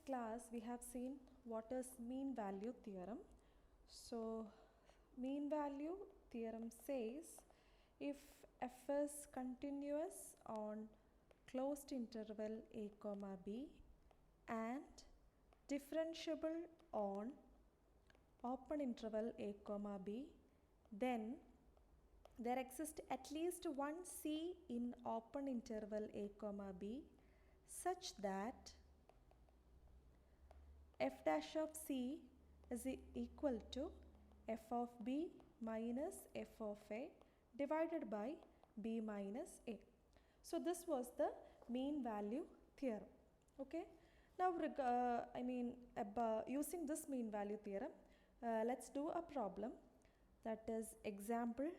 class we have seen what is mean value theorem. So mean value theorem says if f is continuous on closed interval a comma b and differentiable on open interval a comma b, then there exists at least one c in open interval a comma b such that f dash of c is equal to f of b minus f of a divided by b minus a. So this was the mean value theorem. Okay. Now using this mean value theorem, let's do a problem, that is example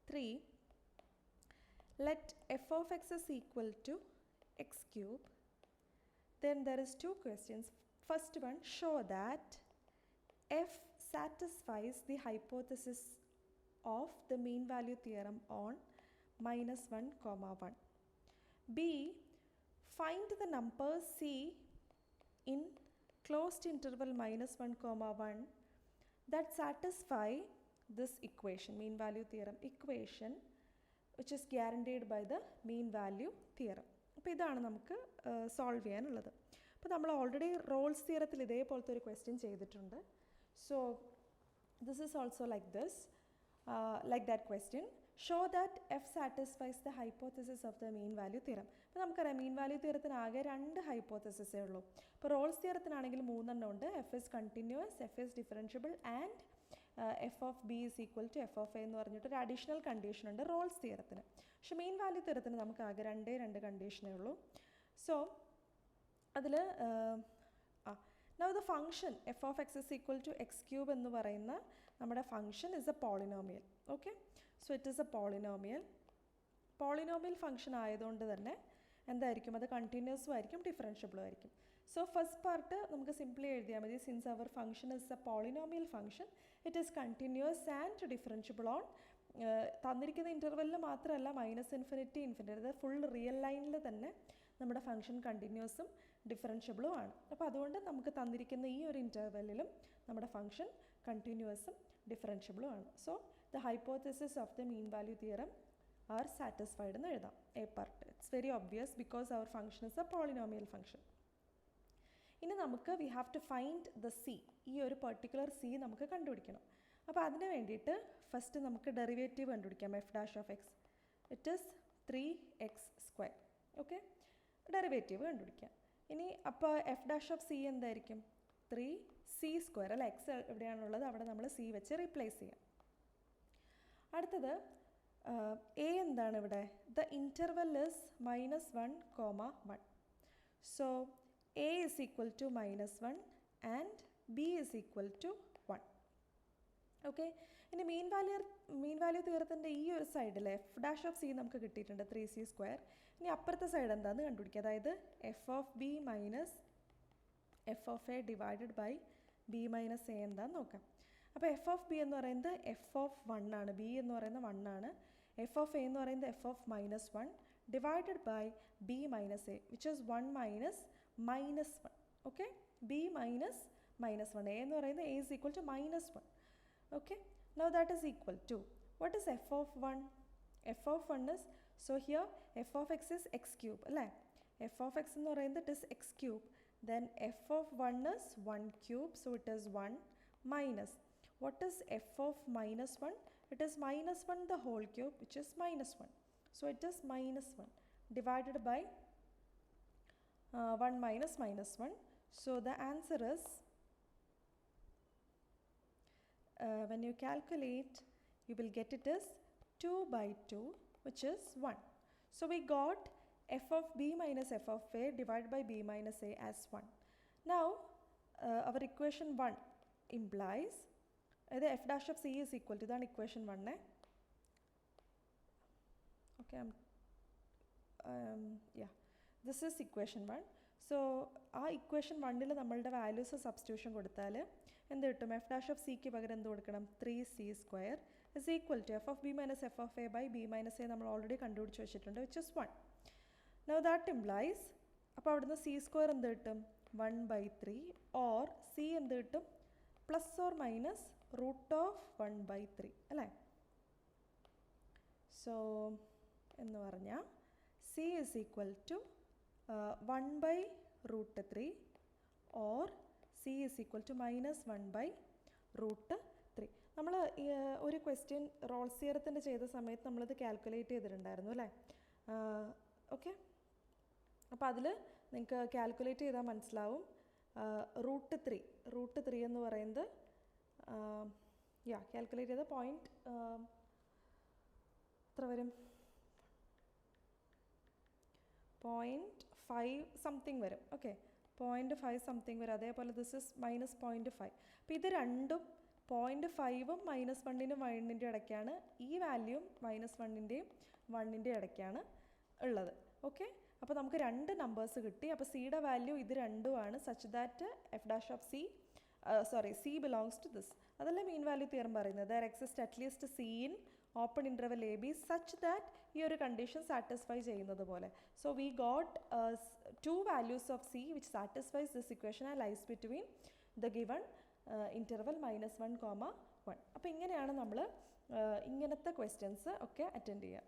3. Let f of x is equal to x cube. Then there is two questions. First one, show that f satisfies the hypothesis of the mean value theorem on minus 1 comma 1. B, find the number c in closed interval minus 1 comma 1 that satisfy this equation, mean value theorem equation, which is guaranteed by the mean value theorem. അപ്പോൾ ഇതാണ് നമുക്ക് solve ചെയ്യാനുള്ളത്. അപ്പോൾ നമ്മൾ already Rolls തിയറത്തിൽ ഇതേപോലത്തെ ഒരു question ചെയ്തിട്ടുണ്ട്. So this is also like this, like that question, show that F satisfies the hypothesis of the mean value theorem. അപ്പോൾ നമുക്കറിയാം മീൻ വാല്യൂ തിയറത്തിന് ആകെ 2 ഹൈപ്പോത്തസിസേ ഉള്ളൂ. ഇപ്പോൾ റോൾസ് തിയറത്തിനാണെങ്കിൽ 3 ഉണ്ട്. F is continuous, f is differentiable and f of b is equal to f of a എന്ന് പറഞ്ഞിട്ട് ഒരു അഡീഷണൽ കണ്ടീഷൻ ഉണ്ട് റോൾസ് തിയറത്തിന്. പക്ഷേ മെയിൻ വാല്യൂ തിയറത്തിന് നമുക്ക് ആകെ 2 കണ്ടീഷനേ ഉള്ളൂ. സോ അതിൽ now the function f of x is equal to x cube എന്ന് പറയുന്ന നമ്മുടെ function is a polynomial. Okay, so it is a polynomial function ആയതുകൊണ്ട് തന്നെ എന്തായിരിക്കും, അത് കണ്ടിന്യൂസും ആയിരിക്കും ഡിഫറൻഷ്യബിളും ആയിരിക്കും. സോ ഫസ്റ്റ് പാർട്ട് നമുക്ക് സിംപ്ലി എഴുതിയാൽ മതി. Since our function is a polynomial function, it is continuous and differentiable on തന്നിരിക്കുന്ന ഇൻ്റർവെല്ലിൽ മാത്രമല്ല -∞, അത് ഫുൾ റിയൽ ലൈനിൽ തന്നെ നമ്മുടെ ഫംഗ്ഷൻ കണ്ടിന്യൂസും ഡിഫറൻഷ്യബിളും ആണ്. അപ്പോൾ അതുകൊണ്ട് നമുക്ക് തന്നിരിക്കുന്ന ഈ ഒരു ഇൻ്റർവെല്ലിലും നമ്മുടെ ഫംഗ്ഷൻ കണ്ടിന്യൂസും ഡിഫറൻഷ്യബിളും ആണ്. So the hypothesis of the mean value theorem are satisfied എന്ന് എഴുതാം. A part it's very obvious because our function is a polynomial function. ഇനി നമുക്ക് we have to find the c, ഈ ഒരു പെർട്ടിക്കുലർ സി നമുക്ക് കണ്ടുപിടിക്കണം. അപ്പോൾ അതിന് വേണ്ടിയിട്ട് ഫസ്റ്റ് നമുക്ക് ഡെറിവേറ്റീവ് കണ്ടുപിടിക്കാം. F dash of X it is 3x². Okay, derivative കണ്ടുപിടിക്കാം. ഇനി അപ്പോൾ എഫ് ഡാഷ് ഓഫ് സി എന്തായിരിക്കും, 3c² അല്ല, എക്സ് എവിടെയാണുള്ളത് അവിടെ നമ്മൾ സി വെച്ച് റീപ്ലേസ് ചെയ്യാം. അടുത്തത് എ എന്താണ് ഇവിടെ, the interval is -1 comma 1. So a is equal to -1 and b is equal to 1. Okay, ഇനി മീൻ വാല്യൂ തിയറത്തിൻ്റെ ഈ ഒരു സൈഡിൽ എഫ് ഡാഷ് ഓഫ് സി നമുക്ക് കിട്ടിയിട്ടുണ്ട് 3c². ഇനി അപ്പുറത്തെ സൈഡ് എന്താണെന്ന് കണ്ടുപിടിക്കുക, അതായത് f of b minus f of a divided by b minus a എന്താണെന്ന് നോക്കാം. അപ്പോൾ എഫ് ഓഫ് ബി എന്ന് പറയുന്നത് എഫ് ഓഫ് 1 ആണ്, ബി എന്ന് പറയുന്നത് 1 ആണ്. എഫ് ഓഫ് എ എന്ന് പറയുന്നത് f of -1 divided by b minus a which is 1 minus -1. Okay, b minus -1, a എന്ന് പറയുന്നത് a is equal to -1. Okay, now that is equal to, what is f of 1? f of 1 is, so here f of x is x³ അല്ലേ, f of x എന്ന് പറയുന്നത് it is x³, then f of 1 is 1³, so it is 1 minus, what is f of -1? It is -1 the whole cube which is -1, so it is -1 divided by 1 minus -1, so the answer is when you calculate you will get it as 2/2 which is 1. So we got f of b minus f of a divided by b minus a as 1. Now our equation 1 implies the f dash of c is equal to, the equation 1. Okay, yeah, this is equation 1. So ആ equation 1 നമ്മളുടെ values substitution കൊടുത്താൽ എന്ത് കിട്ടും, f dash of സിക്ക് പകരം എന്ത് കൊടുക്കണം, 3c² is equal to f of b minus f of a by b minus a നമ്മൾ ഓൾറെഡി കണ്ടുപിടിച്ച് വെച്ചിട്ടുണ്ട് which is 1. Now that implies, അപ്പോൾ അവിടുന്ന് c² എന്ത് കിട്ടും, 1/3 ഓർ സി എന്ത് കിട്ടും പ്ലസ് ഓർ മൈനസ് √1/3 അല്ലേ. സോ എന്ന് പറഞ്ഞാൽ c is equal to 1/√3 or c is equal to -1/√3. നമ്മൾ ഒരു ക്വസ്റ്റ്യൻ റോൾസ് തിയറത്തിൻ്റെ ചെയ്ത സമയത്ത് നമ്മളത് കാൽക്കുലേറ്റ് ചെയ്തിട്ടുണ്ടായിരുന്നു അല്ലേ. ഓക്കെ, അപ്പോൾ അതിൽ നിങ്ങൾക്ക് കാൽക്കുലേറ്റ് ചെയ്താൽ മനസ്സിലാവും √3 എന്ന് പറയുന്നത് കാൽക്കുലേറ്റ് ചെയ്ത പോയിൻറ്റ് എത്ര വരും, 0.5 സംതിങ് വരും. ഓക്കെ, 0.5 സംതിങ് വരും. അതേപോലെ ദിസ് ഇസ് -0.5. അപ്പോൾ ഇത് രണ്ടും 0.5ഉം -1നും 1ൻ്റെ ഇടയ്ക്കാണ്, ഈ വാല്യൂം -1ൻ്റെയും 1ൻ്റെയും ഇടയ്ക്കാണ് ഉള്ളത്. ഓക്കെ, അപ്പോൾ നമുക്ക് രണ്ട് നമ്പേഴ്സ് കിട്ടി. അപ്പോൾ സിയുടെ വാല്യൂ ഇത് രണ്ടുമാണ് such that c belongs to this. അതല്ല മീൻ വാല്യൂ തിയറം പറയുന്നത്. There exist at least c in open interval a b such that ഈ ഒരു കണ്ടീഷൻ സാറ്റിസ്ഫൈ ചെയ്യുന്നത് പോലെ. So we got 2 values of c which satisfies this equation and lies between the given interval -1, 1. അപ്പോൾ ഇങ്ങനെയാണ് നമ്മൾ ഇങ്ങനത്തെ questions ഒക്കെ അറ്റൻഡ് ചെയ്യുക.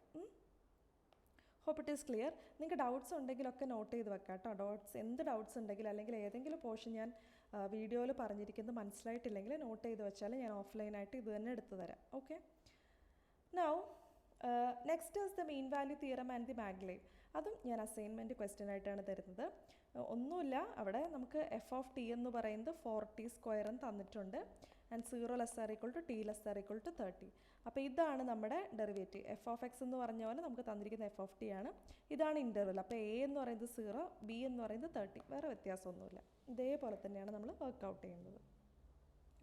Hope it is clear. നിങ്ങൾക്ക് ഡൗട്ട്സ് ഉണ്ടെങ്കിലൊക്കെ നോട്ട് ചെയ്ത് വെക്കാം കേട്ടോ. എന്ത് ഡൗട്ട്സ് ഉണ്ടെങ്കിൽ അല്ലെങ്കിൽ ഏതെങ്കിലും പോർഷൻ ഞാൻ വീഡിയോയിൽ പറഞ്ഞിരിക്കുന്നത് മനസ്സിലായിട്ടില്ലെങ്കിൽ നോട്ട് ചെയ്ത് വെച്ചാൽ ഞാൻ ഓഫ്ലൈനായിട്ട് ഇത് തന്നെ എടുത്തു തരാം. Okay, now next is the mean value theorem and the മാഗ്ലൈവ്. അതും ഞാൻ അസൈൻമെൻറ്റ് ക്വസ്റ്റ്യൻ ആയിട്ടാണ് തരുന്നത്. ഒന്നുമില്ല, അവിടെ നമുക്ക് എഫ് ഓഫ് ടി എന്ന് പറയുന്നത് 4t² എന്ന് തന്നിട്ടുണ്ട് ആൻഡ് 0 ≤ t ≤ 30. അപ്പോൾ ഇതാണ് നമ്മുടെ ഡെറിവേറ്റീവ്. എഫ് ഓഫ് എക്സ് എന്ന് പറഞ്ഞ പോലെ നമുക്ക് തന്നിരിക്കുന്ന എഫ് ഓഫ് ടി ആണ്. ഇതാണ് ഇൻ്റർവൽ. അപ്പോൾ എ എന്ന് പറയുന്നത് 0, ബി എന്ന് പറയുന്നത് 30. വേറെ വ്യത്യാസമൊന്നുമില്ല. ഇതേപോലെ തന്നെയാണ് നമ്മൾ വർക്കൗട്ട് ചെയ്യുന്നത്.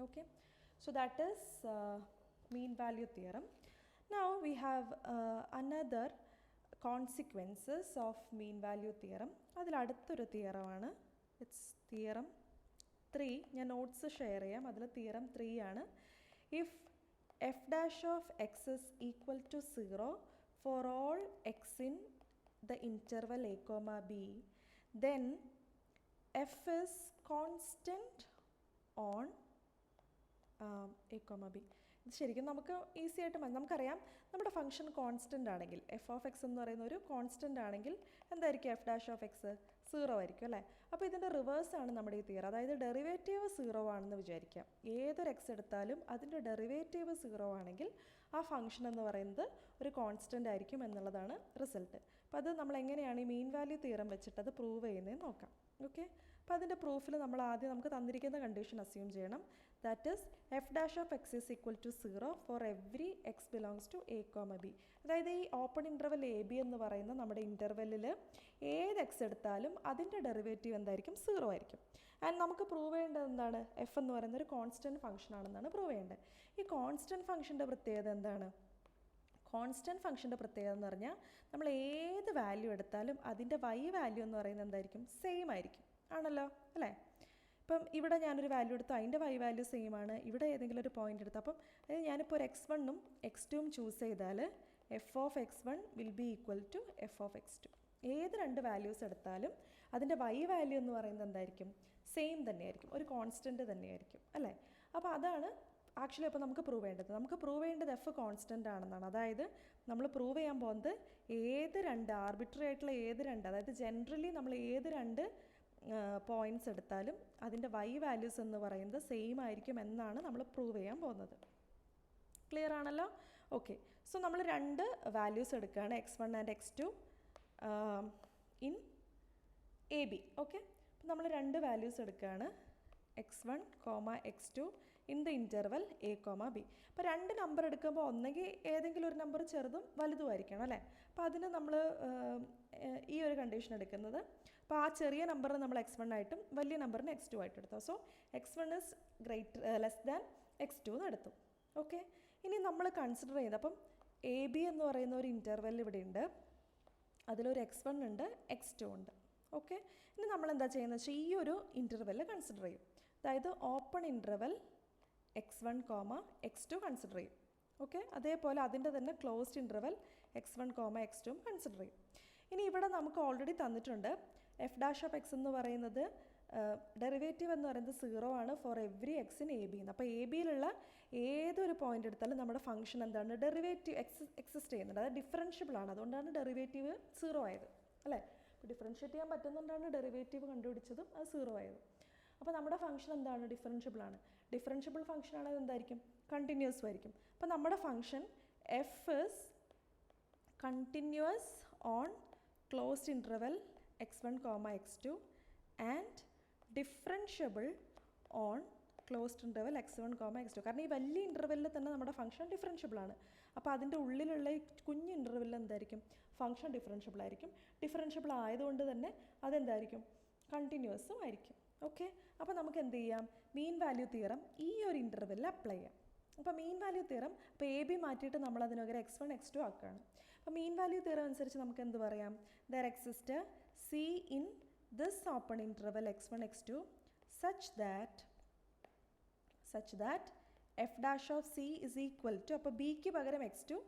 Okay, so that is mean value theorem. Now we have another consequences of mean value theorem. അതിൽ അടുത്തൊരു തിയറമാണ്, ഇറ്റ്സ് തിയറം 3. ഞാൻ നോട്ട്സ് ഷെയർ ചെയ്യാം. അതിൽ തിയറം 3 ആണ്. If f dash of x is equal to 0 for all x in the interval a, b, then f is constant on a, b. ഇത് ശരിക്കും നമുക്ക് easy ആയിട്ട് നമുക്കറിയാം, നമ്മുടെ ഫംഗ്ഷൻ കോൺസ്റ്റൻ്റ് ആണെങ്കിൽ എഫ് ഓഫ് എക്സ് എന്ന് പറയുന്ന ഒരു കോൺസ്റ്റൻ്റ് ആണെങ്കിൽ എന്തായിരിക്കും എഫ് ഡാഷ് ഓഫ് എക്സ് 0 ആയിരിക്കും അല്ലേ. അപ്പോൾ ഇതിൻ്റെ റിവേഴ്സാണ് നമ്മുടെ ഈ തിയറം. അതായത് ഡെറിവേറ്റീവ് 0 ആണെന്ന് വിചാരിക്കാം. ഏതൊരു എക്സ് എടുത്താലും അതിൻ്റെ ഡെറിവേറ്റീവ് 0 ആണെങ്കിൽ ആ ഫംഗ്ഷൻ എന്ന് പറയുന്നത് ഒരു കോൺസ്റ്റൻ്റ് ആയിരിക്കും എന്നുള്ളതാണ് റിസൾട്ട്. അപ്പോൾ അത് നമ്മൾ എങ്ങനെയാണ് ഈ മീൻ വാല്യൂ തിയറം വെച്ചിട്ട് അത് പ്രൂവ് ചെയ്യുന്നതെന്ന് നോക്കാം. ഓക്കെ, അപ്പോൾ അതിൻ്റെ പ്രൂഫിൽ നമ്മൾ ആദ്യം നമുക്ക് തന്നിരിക്കുന്ന കണ്ടീഷൻ അസ്യൂം ചെയ്യണം. That is f dash of x is equal to 0 for every x belongs to a, b. അതായത് ഈ ഓപ്പൺ ഇൻ്റർവൽ എ ബി എന്ന് പറയുന്ന നമ്മുടെ ഇൻ്റർവെല്ലിൽ ഏത് എക്സ് എടുത്താലും അതിൻ്റെ ഡെറിവേറ്റീവ് എന്തായിരിക്കും 0 ആയിരിക്കും. ആൻഡ് നമുക്ക് പ്രൂവ് ചെയ്യേണ്ടത് എന്താണ്, എഫ് എന്ന് പറയുന്ന ഒരു കോൺസ്റ്റൻറ്റ് ഫംഗ്ഷൻ ആണെന്നാണ് പ്രൂവ് ചെയ്യേണ്ടത്. ഈ കോൺസ്റ്റൻറ്റ് ഫംഗ്ഷൻ്റെ പ്രത്യേകത എന്താണ്? കോൺസ്റ്റൻറ്റ് ഫംഗ്ഷൻ്റെ പ്രത്യേകത എന്ന് പറഞ്ഞാൽ നമ്മൾ ഏത് വാല്യൂ എടുത്താലും അതിൻ്റെ y വാല്യൂ എന്ന് പറയുന്നത് എന്തായിരിക്കും, സെയിം ആയിരിക്കും. ആണല്ലോ അല്ലേ. ഇപ്പം ഇവിടെ ഞാനൊരു വാല്യൂ എടുത്തു, അതിൻ്റെ y വാല്യൂ സെയിം ആണ്. ഇവിടെ ഏതെങ്കിലും ഒരു പോയിൻ്റ് എടുത്തു, അപ്പം അതായത് ഞാനിപ്പോൾ ഒരു x1ഉം x2ഉം ചൂസ് ചെയ്താൽ f of x1 will be equal to f of x2. ഏത് രണ്ട് വാല്യൂസ് എടുത്താലും അതിൻ്റെ y വാല്യൂ എന്ന് പറയുന്നത് എന്തായിരിക്കും, സെയിം തന്നെയായിരിക്കും, ഒരു കോൺസ്റ്റൻറ്റ് തന്നെയായിരിക്കും അല്ലേ. അപ്പോൾ അതാണ് ആക്ച്വലി അപ്പോൾ നമുക്ക് പ്രൂവ് ചെയ്യേണ്ടത്. നമുക്ക് പ്രൂവ് ചെയ്യേണ്ടത് എഫ് കോൺസ്റ്റൻ്റ് ആണെന്നാണ്. അതായത് നമ്മൾ പ്രൂവ് ചെയ്യാൻ പോകുന്നത് ഏത് രണ്ട് ആർബിട്രറി ആയിട്ടുള്ള ഏത് രണ്ട്, അതായത് ജനറലി നമ്മൾ ഏത് രണ്ട് പോയിൻറ്റ്സ് എടുത്താലും അതിൻ്റെ y വാല്യൂസ് എന്ന് പറയുന്നത് സെയിം ആയിരിക്കും എന്നാണ് നമ്മൾ പ്രൂവ് ചെയ്യാൻ പോകുന്നത്. ക്ലിയർ ആണല്ലോ. ഓക്കെ, സോ നമ്മൾ രണ്ട് വാല്യൂസ് എടുക്കുകയാണ്, x1 and x2 in A B. Okay, അപ്പോൾ നമ്മൾ രണ്ട് വാല്യൂസ് എടുക്കുകയാണ്, x1, x2 in the interval a, b. അപ്പോൾ രണ്ട് നമ്പർ എടുക്കുമ്പോൾ ഒന്നെങ്കിൽ ഏതെങ്കിലും ഒരു നമ്പർ ചെറുതും വലുതും ആയിരിക്കണം അല്ലേ. അപ്പോൾ അതിന് നമ്മൾ ഈ ഒരു കണ്ടീഷൻ എടുക്കുന്നത്, അപ്പോൾ ആ ചെറിയ നമ്പറിന് നമ്മൾ x1 ആയിട്ടും വലിയ നമ്പറിന് x2 ആയിട്ടും എടുത്തു. So x1 is less than x2 എന്ന് എടുത്തു. ഓക്കെ, ഇനി നമ്മൾ കൺസിഡർ ചെയ്യുന്നത്, അപ്പം എ ബി എന്ന് പറയുന്ന ഒരു ഇൻ്റർവെൽ ഇവിടെ ഉണ്ട്, അതിലൊരു x1 ഉണ്ട്, x2 ഉണ്ട്. ഓക്കെ, ഇനി നമ്മൾ എന്താ ചെയ്യുന്നത് വെച്ചാൽ ഈ ഒരു ഇൻ്റർവെൽ കൺസിഡർ ചെയ്യും. അതായത് open interval x1, x2 consider ചെയ്യും. ഓക്കെ, അതേപോലെ അതിൻ്റെ തന്നെ closed interval x1, x2 consider ചെയ്യും. ഇനി ഇവിടെ നമുക്ക് ഓൾറെഡി തന്നിട്ടുണ്ട് എഫ് ഡാഷ് ഓഫ് എക്സ് എന്ന് പറയുന്നത് ഡെറിവേറ്റീവ് എന്ന് പറയുന്നത് 0 ആണ് four every X in A B എന്ന്. അപ്പോൾ എ ബിയിലുള്ള ഏതൊരു പോയിന്റ് എടുത്താലും നമ്മുടെ ഫംഗ്ഷൻ എന്താണ്, ഡെറിവേറ്റീവ് എക്സിസ്റ്റ് ചെയ്യുന്നുണ്ട്, അത് ഡിഫറൻഷ്യബിൾ ആണ്. അതുകൊണ്ടാണ് ഡെറിവേറ്റീവ് 0 ആയത് അല്ലേ. അപ്പോൾ ഡിഫറൻഷ്യേറ്റ് ചെയ്യാൻ പറ്റുന്നതുകൊണ്ടാണ് ഡെറിവേറ്റീവ് കണ്ടുപിടിച്ചതും അത് 0 ആയത്. അപ്പോൾ നമ്മുടെ ഫംഗ്ഷൻ എന്താണ്, ഡിഫറൻഷ്യബിൾ ആണ്. ഡിഫറൻഷ്യബിൾ ഫംഗ്ഷൻ ആണെങ്കിൽ എന്തായിരിക്കും, കണ്ടിന്യൂസ് ആയിരിക്കും. അപ്പോൾ നമ്മുടെ function F is continuous on closed interval x1, x2 and differentiable on closed interval x1, x2. കാരണം ഈ വലിയ ഇൻ്റർവെല്ലിൽ തന്നെ നമ്മുടെ ഫംഗ്ഷൻ ഡിഫറൻഷ്യബിൾ ആണ്. അപ്പോൾ അതിൻ്റെ ഉള്ളിലുള്ള ഈ കുഞ്ഞ് ഇൻ്റർവെല്ലിൽ എന്തായിരിക്കും, ഫംഗ്ഷൻ ഡിഫറൻഷ്യബിൾ ആയിരിക്കും. ഡിഫറൻഷ്യബിൾ ആയതുകൊണ്ട് തന്നെ അതെന്തായിരിക്കും, കണ്ടിന്യൂസും ആയിരിക്കും. ഓക്കെ, അപ്പോൾ നമുക്ക് എന്ത് ചെയ്യാം, മീൻ വാല്യൂ തിയറം ഈ ഒരു ഇൻ്റർവെല്ലിൽ അപ്ലൈ ചെയ്യാം. അപ്പോൾ മീൻ വാല്യൂ തിയറം, അപ്പോൾ എ ബി മാറ്റിയിട്ട് നമ്മൾ അതിനൊരു x1, x2 ആക്കുകയാണ്. അപ്പോൾ മീൻ വാല്യൂ തിയറം അനുസരിച്ച് നമുക്ക് എന്ത് പറയാം, there exist C in this open interval x1, x2 such that f dash of C is equal to, അപ്പോൾ ബിക്ക് പകരം x2,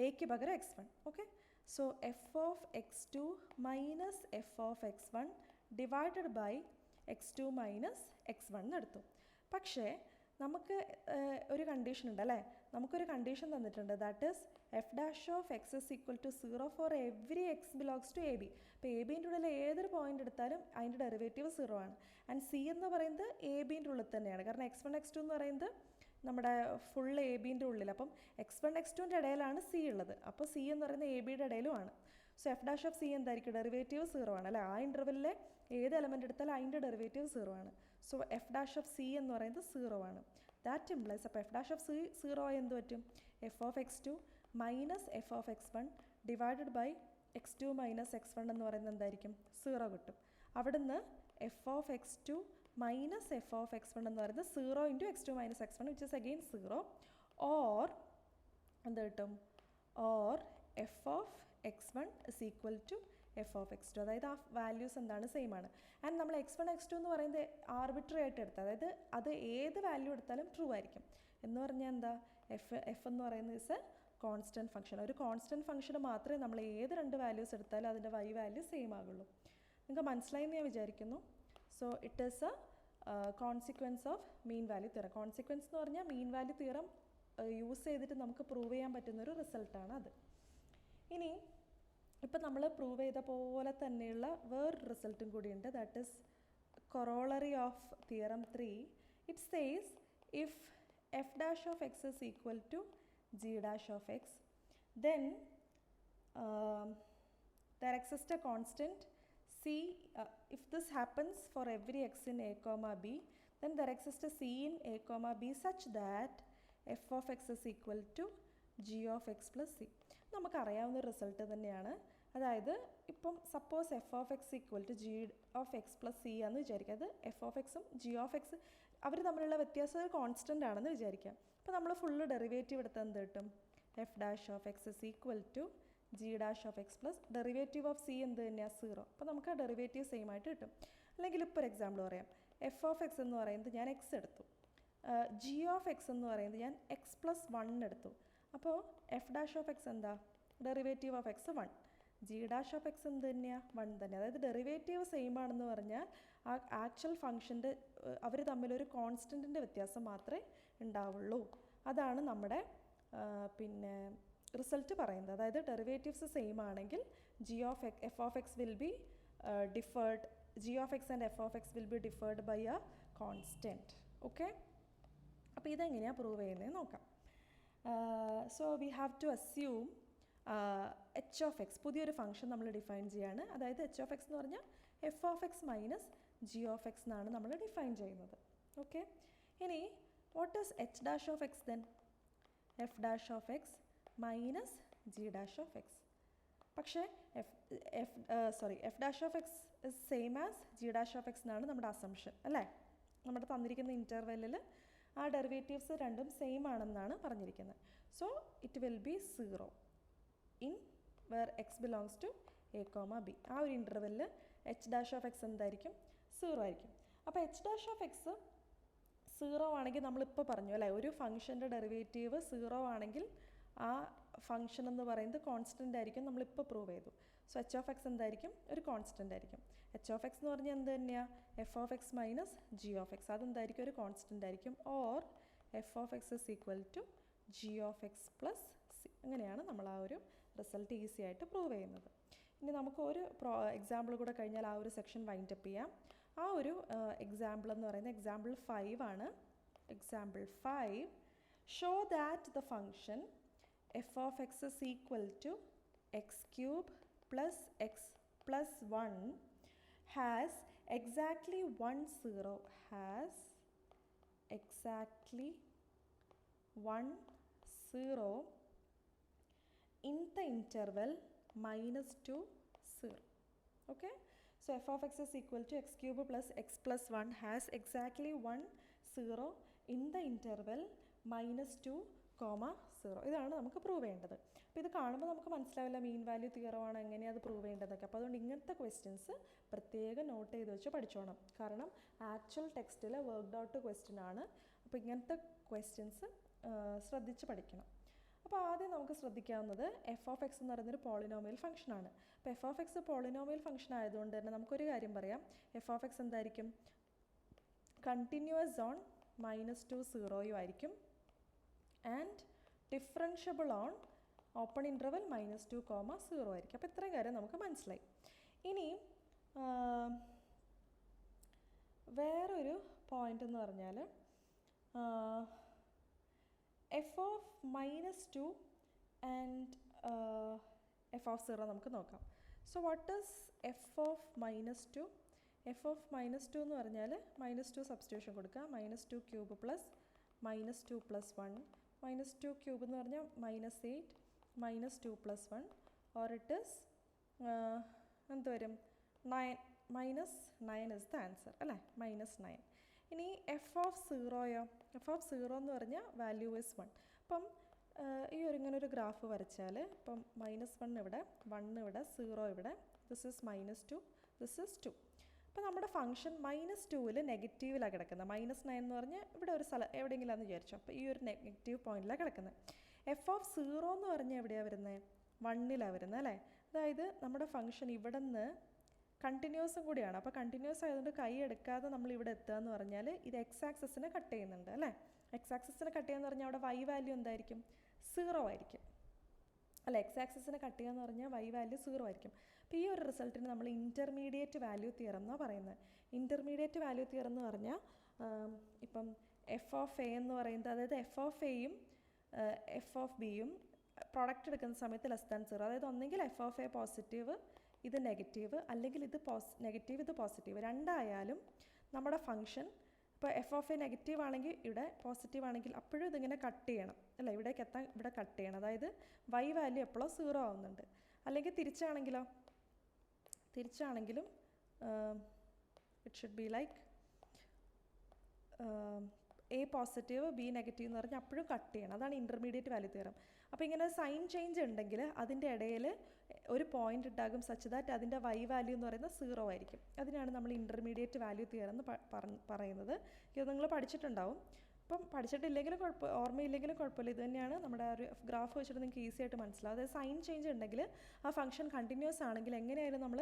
എക്ക് പകരം x1. Okay, so f of x2 minus f of x1 divided by x2 minus x1 എന്നെടുത്തു. പക്ഷേ നമുക്ക് ഒരു condition ഉണ്ട് അല്ലേ, നമുക്കൊരു കണ്ടീഷൻ തന്നിട്ടുണ്ട്, that is f dash of x is equal to 0 for every x belongs to a b. അപ്പോൾ a ബിൻ്റെ ഉള്ളിൽ ഏതൊരു പോയിന്റ് എടുത്താലും അതിൻ്റെ ഡെറിവേറ്റീവ് 0 ആണ്. ആൻഡ് സി എന്ന് പറയുന്നത് എ ബിൻ്റെ ഉള്ളിൽ തന്നെയാണ്, കാരണം x1, x2 എന്ന് പറയുന്നത് നമ്മുടെ ഫുൾ എ ബിൻ്റെ ഉള്ളിൽ. അപ്പം x1, x2ൻ്റെ ഇടയിലാണ് സി ഉള്ളത്, അപ്പോൾ സി എന്ന് പറയുന്നത് എ ബിയുടെ ഇടയിലും ആണ്. So f dash of C എന്തായിരിക്കും, ഡെറിവേറ്റീവ് 0 ആണ് അല്ലേ. ആ ഇൻ്റർവെല്ലിലെ ഏത് എലമെൻ്റ് എടുത്താലും അതിൻ്റെ ഡെറിവേറ്റീവ് 0 ആണ്. So f dash of c എന്ന് പറയുന്നത് 0 ആണ്. ദാറ്റ് ഇംപ്ലൈസ്, അപ്പോൾ എഫ് ഡാഷ് ഓഫ് സി 0 ആയി എന്ത് പറ്റും, f of x2 minus f of x1 divided by x2 minus x1 എന്ന് പറയുന്നത് എന്തായിരിക്കും, 0 കിട്ടും. അവിടുന്ന് f of x2 minus f of x1 എന്ന് പറയുന്നത് 0 into x2 minus x1 which is again 0, or എന്ത് കിട്ടും, or f of x1 is equal to f of x2. അതായത് ആ വാല്യൂസ് എന്താണ്, സെയിം ആണ്. ആൻഡ് നമ്മൾ x1, x2 എന്ന് പറയുന്നത് ആർബിട്രറി ആയിട്ട് എടുത്താൽ, അതായത് അത് ഏത് വാല്യൂ എടുത്താലും ട്രൂ ആയിരിക്കും. എന്ന് പറഞ്ഞാൽ എന്താ, എഫ് എന്ന് പറയുന്നത് ഇസ് എ കോൺസ്റ്റൻറ്റ് ഫംഗ്ഷൻ. ഒരു കോൺസ്റ്റൻറ്റ് ഫംഗ്ഷന് മാത്രമേ നമ്മൾ ഏത് രണ്ട് വാല്യൂസ് എടുത്താലും അതിൻ്റെ y വാല്യൂ സെയിം ആകുള്ളൂ. നിങ്ങൾക്ക് മനസ്സിലായി എന്ന് ഞാൻ വിചാരിക്കുന്നു. So it is A consequence of mean value theorem. Consequence എന്ന് പറഞ്ഞാൽ മീൻ വാല്യൂ തിയറം യൂസ് ചെയ്തിട്ട് നമുക്ക് പ്രൂവ് ചെയ്യാൻ പറ്റുന്നൊരു റിസൾട്ടാണ് അത്. ഇനി ഇപ്പം നമ്മൾ പ്രൂവ് ചെയ്ത പോലെ തന്നെയുള്ള വേറൊരു റിസൾട്ടും കൂടിയുണ്ട്, that is corollary of theorem 3. It says if f dash of x is equal to g dash of x, then there exists a constant c. If this happens for every x in a comma b, then there exists a c in a comma b such that f of x is equal to g of x plus c. നമുക്കറിയാവുന്ന result തന്നെയാണ്. അതായത് ഇപ്പം suppose f of x equal to g of x plus c ആണെന്ന് വിചാരിക്കുക. അത് എഫ് ഓഫ് എക്സും ജി ഓഫ് എക്സ് അവർ തമ്മിലുള്ള വ്യത്യാസം ഒരു കോൺസ്റ്റൻ്റ് ആണെന്ന് വിചാരിക്കാം. അപ്പോൾ നമ്മൾ ഫുള്ള് ഡെറിവേറ്റീവ് എടുത്താൽ എന്ത് കിട്ടും, f dash of x is equal to g dash of x plus derivative of c എന്ത് തന്നെയാണ്, 0. അപ്പോൾ നമുക്ക് ആ ഡെറിവേറ്റീവ് സെയിം ആയിട്ട് കിട്ടും. അല്ലെങ്കിൽ ഇപ്പോൾ ഒരു എക്സാമ്പിൾ പറയാം, എഫ് ഓഫ് എക്സ് എന്ന് പറയുന്നത് ഞാൻ എക്സ് എടുത്തു, ജി ഓഫ് എക്സ് എന്ന് പറയുന്നത് ഞാൻ എക്സ് പ്ലസ് 1 എടുത്തു. അപ്പോൾ എഫ് ഡാഷ് ഓഫ് എക്സ് എന്താ, derivative of X 1, G dash of X എന്ത് തന്നെയാണ്, 1 തന്നെ. അതായത് ഡെറിവേറ്റീവ് സെയിം ആണെന്ന് പറഞ്ഞാൽ ആ ആക്ച്വൽ ഫംഗ്ഷൻ്റെ അവർ തമ്മിലൊരു കോൺസ്റ്റൻറ്റിൻ്റെ വ്യത്യാസം മാത്രമേ ഉണ്ടാവുള്ളൂ. അതാണ് നമ്മുടെ പിന്നെ റിസൾട്ട് പറയുന്നത്. അതായത് ഡെറിവേറ്റീവ്സ് സെയിം ആണെങ്കിൽ f of x will be differed, g of x and f of x will be differed by a constant. Okay, അപ്പോൾ ഇതെങ്ങനെയാണ് പ്രൂവ് ചെയ്യുന്നത് നോക്കാം. So we have to assume h of x, പുതിയൊരു function നമ്മൾ define ചെയ്യാണ്. അതായത് h of x എന്ന് പറഞ്ഞാൽ f of x minus g of x എന്നാണ് നമ്മൾ ഡിഫൈൻ ചെയ്യുന്നത്. ഓക്കെ, ഇനി what is h dash of X then, f dash of x minus g dash of x. പക്ഷേ f dash of x is same as g dash of x എന്നാണ് നമ്മുടെ assumption അല്ലേ. നമ്മുടെ തന്നിരിക്കുന്ന ഇൻ്റർവെല്ലിൽ ആ ഡെറിവേറ്റീവ്സ് രണ്ടും സെയിം ആണെന്നാണ് പറഞ്ഞിരിക്കുന്നത്. So it will be 0 in where x belongs to a comma b. ആ ഒരു ഇൻ്റർവെല്ലിൽ എച്ച് ഡാഷ് ഓഫ് എക്സ് എന്തായിരിക്കും, 0 ആയിരിക്കും. അപ്പോൾ എച്ച് ഡാഷ് ഓഫ് എക്സ് 0 ആണെങ്കിൽ നമ്മളിപ്പോൾ പറഞ്ഞു അല്ലേ, ഒരു ഫംഗ്ഷൻ്റെ ഡെറിവേറ്റീവ് 0 ആണെങ്കിൽ ആ ഫംഗ്ഷൻ എന്ന് പറയുന്നത് കോൺസ്റ്റൻ്റ് ആയിരിക്കും, നമ്മളിപ്പോൾ പ്രൂവ് ചെയ്തു. സോ എച്ച് ഓഫ് എക്സ് എന്തായിരിക്കും? ഒരു കോൺസ്റ്റൻ്റ് ആയിരിക്കും. എച്ച് ഓഫ് എക്സ് എന്ന് പറഞ്ഞാൽ എന്ത് തന്നെയാണ്? F of x minus g of x. അതെന്തായിരിക്കും? ഒരു കോൺസ്റ്റൻ്റ് ആയിരിക്കും. Or f of x is equal to g of x plus c. അങ്ങനെയാണ് നമ്മൾ ആ ഒരു റിസൾട്ട് ഈസി ആയിട്ട് പ്രൂവ് ചെയ്യുന്നത്. ഇനി നമുക്ക് ഒരു എക്സാമ്പിൾ കൂടെ കഴിഞ്ഞാൽ ആ ഒരു സെക്ഷൻ വൈൻഡ് അപ്പ് ചെയ്യാം. ആ ഒരു എക്സാമ്പിൾ എന്ന് പറയുന്നത് എക്സാമ്പിൾ 5 ആണ്. Example 5, show that the function f of x is equal to x cube plus x plus 1 has exactly 1 0 has exactly 1 0 in the interval -2 0. Okay, so f of x is equal to x cube plus x plus 1 has exactly 1 0 in the interval -2, 0. ഇതാണ് നമുക്ക് prove ചെയ്യേണ്ടത്. അപ്പോൾ ഇത് കാണുമ്പോൾ നമുക്ക് മനസ്സിലാവില്ല mean value തിയറമാണ് എങ്ങനെയാണ് അത് പ്രൂവ് ചെയ്യേണ്ടതൊക്കെ. അപ്പോൾ അതുകൊണ്ട് ഇങ്ങനത്തെ ക്വസ്റ്റ്യൻസ് പ്രത്യേകം നോട്ട് ചെയ്ത് വെച്ച് പഠിച്ചോണം. കാരണം ആക്ച്വൽ ടെക്സ്റ്റിൽ വർക്ക്ഡ് ഔട്ട് ക്വസ്റ്റ്യൻ ആണ്. അപ്പോൾ ഇങ്ങനത്തെ ക്വസ്റ്റ്യൻസ് ശ്രദ്ധിച്ച് പഠിക്കണം. അപ്പോൾ ആദ്യം നമുക്ക് ശ്രദ്ധിക്കാവുന്നത് എഫ് ഓഫ് എക്സ് എന്ന് പറയുന്നൊരു പോളിനോമിയൽ ഫംഗ്ഷനാണ്. അപ്പോൾ f of X polynomial function ആയതുകൊണ്ട് തന്നെ നമുക്കൊരു കാര്യം പറയാം. എഫ് ഓഫ് എക്സ് എന്തായിരിക്കും? കണ്ടിന്യൂസ് ഓൺ -2 0 ആയിരിക്കും. And differentiable on open interval -2, 0 ആയിരിക്കും. അപ്പോൾ ഇത്രയും കാര്യം നമുക്ക് മനസ്സിലായി. ഇനി വേറൊരു പോയിൻ്റ് എന്ന് പറഞ്ഞാൽ f of -2 and f of 0 നമുക്ക് നോക്കാം. So what is f of -2? F of -2 എന്ന് പറഞ്ഞാൽ -2 സബ്സ്റ്റിറ്റ്യൂഷൻ കൊടുക്കുക. -2 ക്യൂബ് പ്ലസ് -2 പ്ലസ് 1. -2 ക്യൂബ് എന്ന് പറഞ്ഞാൽ -8 -2 പ്ലസ് 1, ഓർ ഇറ്റ് ഈസ് എന്ത് വരും? 9 -9 ഇസ് ദ ആൻസർ അല്ലേ? -9. ഇനി എഫ് ഓഫ് 0യോ? എഫ് ഓഫ് 0 എന്ന് പറഞ്ഞാൽ വാല്യൂ ഇസ് 1. അപ്പം ഈ ഇങ്ങനൊരു ഗ്രാഫ് വരച്ചാൽ ഇപ്പം -1 ഇവിടെ, 1 ഇവിടെ, 0 ഇവിടെ, ദിസ് ഇസ് -2, ദിസ് ഇസ് 2. അപ്പോൾ നമ്മുടെ ഫംഗ്ഷൻ -2ൽ നെഗറ്റീവിലാണ് കിടക്കുന്നത്. -9 എന്ന് പറഞ്ഞാൽ ഇവിടെ ഒരു സ്ഥലം എവിടെയെങ്കിലാണെന്ന് വിചാരിച്ചു. അപ്പോൾ ഈ ഒരു നെഗറ്റീവ് പോയിന്റിലാണ് കിടക്കുന്നത്. എഫ് ഓഫ് 0 എന്ന് പറഞ്ഞാൽ എവിടെയാണ് വരുന്നത്? 1ലാണ് വരുന്നത് അല്ലേ? അതായത് നമ്മുടെ ഫംഗ്ഷൻ ഇവിടെ നിന്ന് കണ്ടിന്യൂസും കൂടിയാണ്. അപ്പോൾ കണ്ടിന്യൂസ് ആയതുകൊണ്ട് കൈ എടുക്കാതെ നമ്മൾ ഇവിടെ എത്തുക എന്ന് പറഞ്ഞാൽ ഇത് എക്സ് ആക്സസിനെ കട്ട് ചെയ്യുന്നുണ്ട് അല്ലേ? എക്സ് ആക്സസിനെ കട്ട് ചെയ്യാന്ന് പറഞ്ഞാൽ അവിടെ വൈ വാല്യൂ എന്തായിരിക്കും? 0 ആയിരിക്കും അല്ല. എക്സ് ആക്സസിനെ കട്ട് ചെയ്യുക എന്ന് പറഞ്ഞാൽ വൈ വാല്യൂ 0 ആയിരിക്കും. അപ്പോൾ ഈ ഒരു റിസൾട്ടിന് നമ്മൾ ഇൻ്റർമീഡിയറ്റ് വാല്യൂ തിയറം എന്നാണ് പറയുന്നത്. ഇൻ്റർമീഡിയറ്റ് വാല്യൂ തിയറം എന്ന് പറഞ്ഞാൽ ഇപ്പം എഫ് ഓഫ് എ എന്ന് പറയുന്നത്, അതായത് എഫ് ഓഫ് എയും എഫ് ഓഫ് ബിയും പ്രോഡക്റ്റ് എടുക്കുന്ന സമയത്ത് <0, അതായത് ഒന്നെങ്കിൽ എഫ് ഓഫ് എ പോസിറ്റീവ് ഇത് നെഗറ്റീവ്, അല്ലെങ്കിൽ ഇത് നെഗറ്റീവ് ഇത് പോസിറ്റീവ്, രണ്ടായാലും നമ്മുടെ ഫംഗ്ഷൻ ഇപ്പോൾ എഫ് ഓഫ് എ നെഗറ്റീവ് ആണെങ്കിൽ ഇവിടെ പോസിറ്റീവ് ആണെങ്കിൽ അപ്പോഴും ഇതിങ്ങനെ കട്ട് ചെയ്യണം അല്ല, ഇവിടേക്ക് എത്താൻ ഇവിടെ കട്ട് ചെയ്യണം. അതായത് വൈ വാല്യൂ എപ്പോഴും 0 ആവുന്നുണ്ട്. അല്ലെങ്കിൽ തിരിച്ചാണെങ്കിലും it should be like a positive b negative എന്ന് പറഞ്ഞാൽ അപ്പോഴും കട്ട് ചെയ്യണം. അതാണ് ഇൻ്റർമീഡിയറ്റ് വാല്യൂ തിയറം. അപ്പോൾ ഇങ്ങനെ സൈൻ ചേഞ്ച് ഉണ്ടെങ്കിൽ അതിൻ്റെ ഇടയിൽ ഒരു പോയിന്റ് ഉണ്ടാകും സച്ച് ദാറ്റ് അതിൻ്റെ വൈ വാല്യൂ എന്ന് പറയുന്നത് 0 ആയിരിക്കും. അതിനാണ് നമ്മൾ ഇൻ്റർമീഡിയറ്റ് വാല്യൂ തിയറം എന്ന് പറയുന്നത്. ഇത് നിങ്ങൾ പഠിച്ചിട്ടുണ്ടാവും. അപ്പം പഠിച്ചിട്ടില്ലെങ്കിലും ഓർമ്മയില്ലെങ്കിലും കുഴപ്പമില്ല. ഇത് തന്നെയാണ് നമ്മുടെ ഒരു ഗ്രാഫ് വെച്ചിട്ട് നിങ്ങൾക്ക് ഈസി ആയിട്ട് മനസ്സിലാവും. അതായത് സൈൻ ചേഞ്ച് ഉണ്ടെങ്കിൽ ആ ഫംഗ്ഷൻ കണ്ടിന്യൂസ് ആണെങ്കിൽ എങ്ങനെയായാലും നമ്മൾ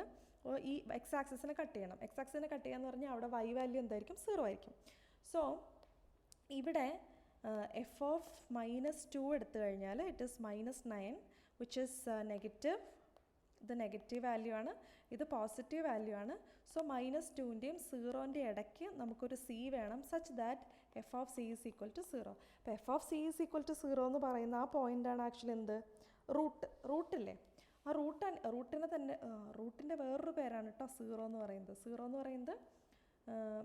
ഈ എക്സ് ആക്സിസിനെ കട്ട് ചെയ്യണം. എക്സ് ആക്സിസിനെ കട്ട് ചെയ്യാന്ന് പറഞ്ഞാൽ അവിടെ വൈ വാല്യൂ എന്തായിരിക്കും? 0 ആയിരിക്കും. സോ ഇവിടെ എഫ് ഓഫ് -2 എടുത്തു കഴിഞ്ഞാൽ it is -9 which is negative. ഇത് നെഗറ്റീവ് വാല്യൂ ആണ്, ഇത് പോസിറ്റീവ് വാല്യൂ ആണ്. സോ -2ൻ്റെയും 0ൻ്റെയും ഇടയ്ക്ക് നമുക്കൊരു സി വേണം such that f of c is equal to 0. അപ്പോൾ f of c is equal to 0 എന്ന് പറയുന്ന ആ പോയിൻ്റാണ് ആക്ച്വലി എന്ത്? റൂട്ടില്ലേ? ആ റൂട്ടിൻ്റെ വേറൊരു പേരാണ് കേട്ടോ 0 എന്ന് പറയുന്നത്. 0 എന്ന് പറയുന്നത്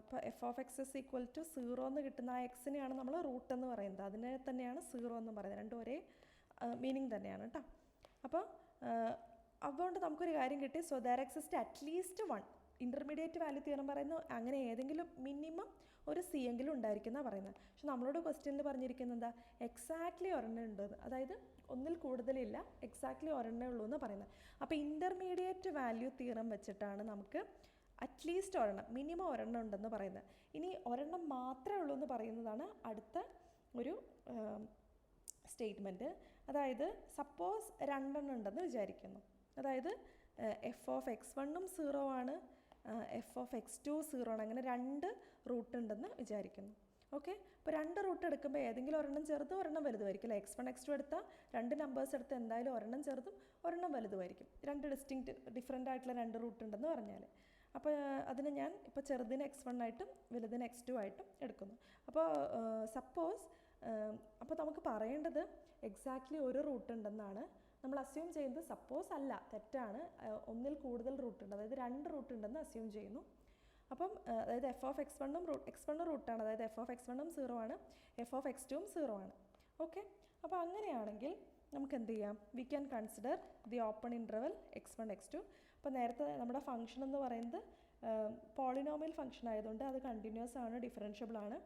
ഇപ്പോൾ f of x is equal to 0 എന്ന് കിട്ടുന്ന ആ എക്സിനെയാണ് നമ്മൾ റൂട്ട് എന്ന് പറയുന്നത്. അതിനെ തന്നെയാണ് 0 എന്ന് പറയുന്നത്. രണ്ടും ഒരേ മീനിങ് തന്നെയാണ് കേട്ടോ. അപ്പോൾ അതുകൊണ്ട് നമുക്കൊരു കാര്യം കിട്ടി. So there exist at least 1. Intermediate value theorem പറയുന്നു അങ്ങനെ ഏതെങ്കിലും മിനിമം ഒരു സി എങ്കിലും ഉണ്ടായിരിക്കുന്നതാണ് പറയുന്നത്. പക്ഷെ നമ്മളോട് ക്വസ്റ്റ്യനിൽ പറഞ്ഞിരിക്കുന്നത് എന്താ? എക്സാക്ട്ലി ഒരെണ്ണം ഉണ്ടെന്ന്, അതായത് ഒന്നിൽ കൂടുതലില്ല, എക്സാക്ട്ലി ഒരെണ്ണേ ഉള്ളൂ എന്ന് പറയുന്നത്. അപ്പോൾ ഇൻ്റർമീഡിയറ്റ് വാല്യൂ തിയറം വെച്ചിട്ടാണ് നമുക്ക് അറ്റ്ലീസ്റ്റ് ഒരെണ്ണം, മിനിമം ഒരെണ്ണം ഉണ്ടെന്ന് പറയുന്നത്. ഇനി ഒരെണ്ണം മാത്രമേ ഉള്ളൂ എന്ന് പറയുന്നതാണ് അടുത്ത ഒരു സ്റ്റേറ്റ്മെൻറ്റ്. അതായത് സപ്പോസ് 2 എണ്ണം ഉണ്ടെന്ന് വിചാരിക്കുന്നു. അതായത് എഫ് ഓഫ് എക്സ് വണ്ണും 0 ആണ്, എഫ് ഓഫ് എക്സ് ടു 0 ആണ്. അങ്ങനെ 2 റൂട്ട് ഉണ്ടെന്ന് വിചാരിക്കുന്നു. ഓക്കെ, അപ്പോൾ 2 റൂട്ട് എടുക്കുമ്പോൾ ഏതെങ്കിലും ഒരെണ്ണം ചെറുതും ഒരെണ്ണം വലുതുമായിരിക്കും അല്ലേ. എക്സ് വൺ എക്സ് ടു എടുത്താൽ 2 നമ്പേഴ്സ് എടുത്ത് എന്തായാലും ഒരെണ്ണം ചെറുതും ഒരെണ്ണം വലുതുമായിരിക്കും. 2 ഡിഫറെൻ്റ് ആയിട്ടുള്ള 2 റൂട്ട് ഉണ്ടെന്ന് പറഞ്ഞാൽ. അപ്പോൾ അതിന് ഞാൻ ഇപ്പോൾ ചെറുതിന് എക്സ് വൺ ആയിട്ടും വലുതിന് എക്സ് ടു ആയിട്ടും എടുക്കുന്നു. അപ്പോൾ സപ്പോസ് അപ്പോൾ നമുക്ക് പറയേണ്ടത് എക്സാക്ട്ലി ഒരു റൂട്ട് ഉണ്ടെന്നാണ് നമ്മൾ അസ്യൂം ചെയ്യുന്നത്. സപ്പോസ് അല്ല, തെറ്റാണ്. ഒന്നിൽ കൂടുതൽ റൂട്ട് ഉണ്ട്, അതായത് 2 റൂട്ട് ഉണ്ടെന്ന് അസ്യൂം ചെയ്യുന്നു. അപ്പം അതായത് എഫ് ഓഫ് എക്സ് വണ്ണും എക്സ് വണ്ണും റൂട്ടാണ്, അതായത് എഫ് ഓഫ് എക്സ് വണ്ണും 0 ആണ്, എഫ് ഓഫ് എക്സ് ടുവും 0 ആണ്. ഓക്കെ, അപ്പോൾ അങ്ങനെയാണെങ്കിൽ നമുക്ക് എന്ത് ചെയ്യാം? We can consider the open interval x one x two. അപ്പോൾ നേരത്തെ നമ്മുടെ ഫംഗ്ഷൻ എന്ന് പറയുന്നത് പോളിനോമിയൽ ഫംഗ്ഷൻ ആയതുകൊണ്ട് അത് കണ്ടിന്യൂസ് ആണ്, ഡിഫറൻഷ്യബിൾ ആണ്.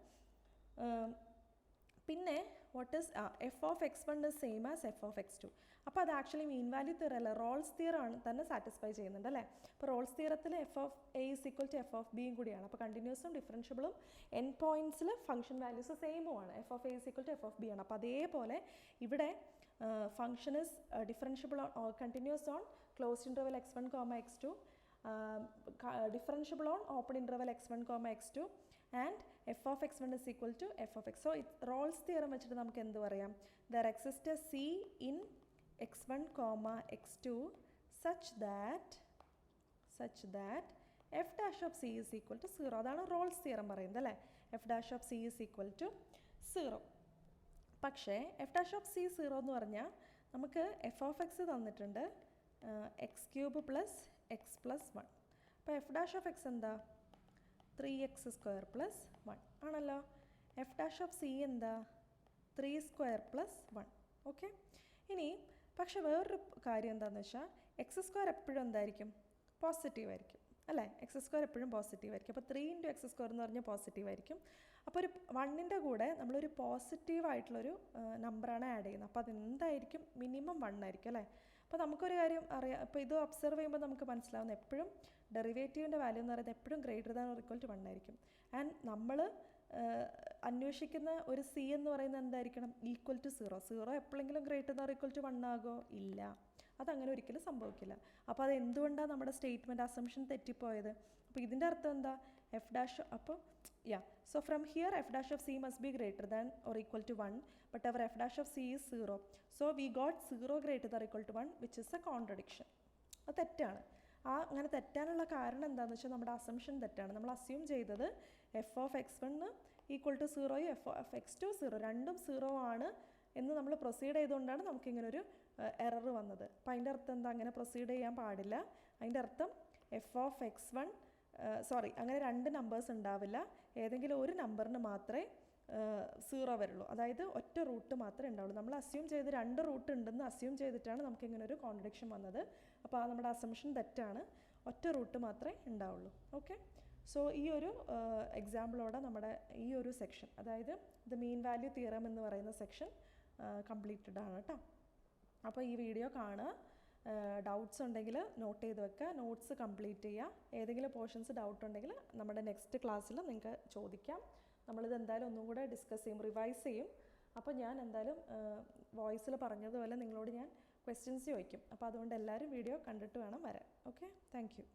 പിന്നെ what is f of x one is same as f of x two. അപ്പോൾ അത് ആക്ച്വലി മീൻ വാല്യൂ തിയറം അല്ല, റോൾസ് തിയറം ആണ് തന്നെ സാറ്റിസ്ഫൈ ചെയ്യുന്നുണ്ട് അല്ലേ. അപ്പോൾ റോൾസ് തിയറത്തിൽ f of a is equal to f of ബിയും കൂടിയാണ്. അപ്പോൾ കണ്ടിന്യൂസും ഡിഫറൻഷ്യബിളും എൻ പോയിൻറ്റ്സിൽ ഫംഗ്ഷൻ വാല്യൂസ് സെയിമും ആണ്. F of a is equal to f of b ആണ്. അപ്പോൾ അതേപോലെ ഇവിടെ function is differentiable on continuous on closed interval x one comma x two, differentiable on open interval x one comma x two, and f of x one is equal to f of x. So Rolle's theorem വെച്ചിട്ട് നമുക്ക് എന്ത് പറയാം? There exist a c in x one comma x two such that f dash of c is equal to 0. അതാണ് Rolle's theorem പറയുന്നത് അല്ലേ. F dash of c is equal to 0. പക്ഷേ f dash of c 0 എന്ന് പറഞ്ഞാൽ നമുക്ക് F of X തന്നിട്ടുണ്ട് X cube plus x plus 1. അപ്പോൾ f dash of X എന്താ? 3x² പ്ലസ് 1 ആണല്ലോ. എഫ് ഡാഷ് ഓഫ് സി എന്താ? 3² പ്ലസ് 1. ഓക്കെ, ഇനി പക്ഷെ വേറൊരു കാര്യം എന്താണെന്ന് വെച്ചാൽ x² എപ്പോഴും എന്തായിരിക്കും? പോസിറ്റീവ് ആയിരിക്കും അല്ലേ. x² എപ്പോഴും പോസിറ്റീവ് ആയിരിക്കും. അപ്പോൾ 3 × x² എന്ന് പറഞ്ഞാൽ പോസിറ്റീവ് ആയിരിക്കും. അപ്പോൾ ഒരു 1ൻ്റെ കൂടെ നമ്മളൊരു പോസിറ്റീവായിട്ടുള്ളൊരു നമ്പറാണ് ആഡ് ചെയ്യുന്നത്. അപ്പോൾ അതെന്തായിരിക്കും? മിനിമം 1 ആയിരിക്കും അല്ലേ. അപ്പോൾ നമുക്കൊരു കാര്യം അറിയാം, ഇപ്പോൾ ഇത് ഒബ്സർവ് ചെയ്യുമ്പോൾ നമുക്ക് മനസ്സിലാവുന്ന എപ്പോഴും ഡെറിവേറ്റീവിൻ്റെ വാല്യൂ എന്ന് പറയുന്നത് എപ്പോഴും greater than or equal to 1 ആയിരിക്കും. ആൻഡ് നമ്മൾ അന്വേഷിക്കുന്ന ഒരു സി എന്ന് പറയുന്നത് എന്തായിരിക്കണം? Equal to 0. 0 എപ്പോഴെങ്കിലും greater than or equal to 1 ആകുമോ? ഇല്ല, അതങ്ങനെ ഒരിക്കലും സംഭവിക്കില്ല. അപ്പോൾ അത് എന്തുകൊണ്ടാണ് നമ്മുടെ സ്റ്റേറ്റ്മെൻറ്റ് അസംഷൻ തെറ്റിപ്പോയത്? അപ്പോൾ ഇതിൻ്റെ അർത്ഥം എന്താ? എഫ് ഡാഷ്, അപ്പോൾ so from here f dash of c must be greater than or equal to 1, but our f dash of c is 0. So we got 0 greater than or equal to 1, which is a contradiction. അത് തെറ്റാണ്. അങ്ങനെ തെറ്റാനുള്ള കാരണം എന്താണെന്ന് വെച്ചാൽ നമ്മുടെ assumption തെറ്റാണ്. നമ്മൾ assume ചെയ്തത് f of x one equal to 0, f of x two 0, രണ്ടും 0 ആണ് എന്ന് നമ്മൾ പ്രൊസീഡ് ചെയ്തുകൊണ്ടാണ് നമുക്കിങ്ങനൊരു എറർ വന്നത്. അപ്പോൾ അതിൻ്റെ അർത്ഥം എന്താ? അങ്ങനെ പ്രൊസീഡ് ചെയ്യാൻ പാടില്ല. അതിൻ്റെ അർത്ഥം എഫ് ഓഫ് എക്സ് വൺ അങ്ങനെ 2 നമ്പേഴ്സ് ഉണ്ടാവില്ല, ഏതെങ്കിലും ഒരു നമ്പറിന് മാത്രമേ 0 വരുള്ളൂ. അതായത് ഒറ്റ റൂട്ട് മാത്രമേ ഉണ്ടാവുള്ളൂ. നമ്മൾ അസ്യൂം ചെയ്ത് 2 റൂട്ട് ഉണ്ടെന്ന് അസ്യൂം ചെയ്തിട്ടാണ് നമുക്ക് ഇങ്ങനെ ഒരു കോൺട്രഡിക്ഷൻ വന്നത്. അപ്പോൾ നമ്മുടെ അസംഷൻ തെറ്റാണ്, ഒറ്റ റൂട്ട് മാത്രമേ ഉണ്ടാവുള്ളൂ. ഓക്കെ, സോ ഈ ഒരു എക്സാമ്പിളോടെ നമ്മുടെ ഈ ഒരു സെക്ഷൻ, അതായത് ദ മീൻ വാല്യൂ തിയറം എന്ന് പറയുന്ന സെക്ഷൻ കംപ്ലീറ്റഡ് ആണ് കേട്ടോ. അപ്പോൾ ഈ വീഡിയോ കാണുക, ഡൗട്ട്സ് ഉണ്ടെങ്കിൽ നോട്ട് ചെയ്ത് വെക്കുക, നോട്ട്സ് കംപ്ലീറ്റ് ചെയ്യുക. ഏതെങ്കിലും പോർഷൻസ് ഡൗട്ട് ഉണ്ടെങ്കിൽ നമ്മുടെ നെക്സ്റ്റ് ക്ലാസ്സിൽ നിങ്ങൾക്ക് ചോദിക്കാം. നമ്മളിത് എന്തായാലും ഒന്നും കൂടെ ഡിസ്കസ് ചെയ്യും, റിവൈസ് ചെയ്യും. അപ്പോൾ ഞാൻ എന്തായാലും വോയിസിൽ പറഞ്ഞതുപോലെ നിങ്ങളോട് ഞാൻ ക്വസ്റ്റ്യൻസ് ചോദിക്കും. അപ്പോൾ അതുകൊണ്ട് എല്ലാവരും വീഡിയോ കണ്ടിട്ട് വേണം വരാൻ. Okay, thank you.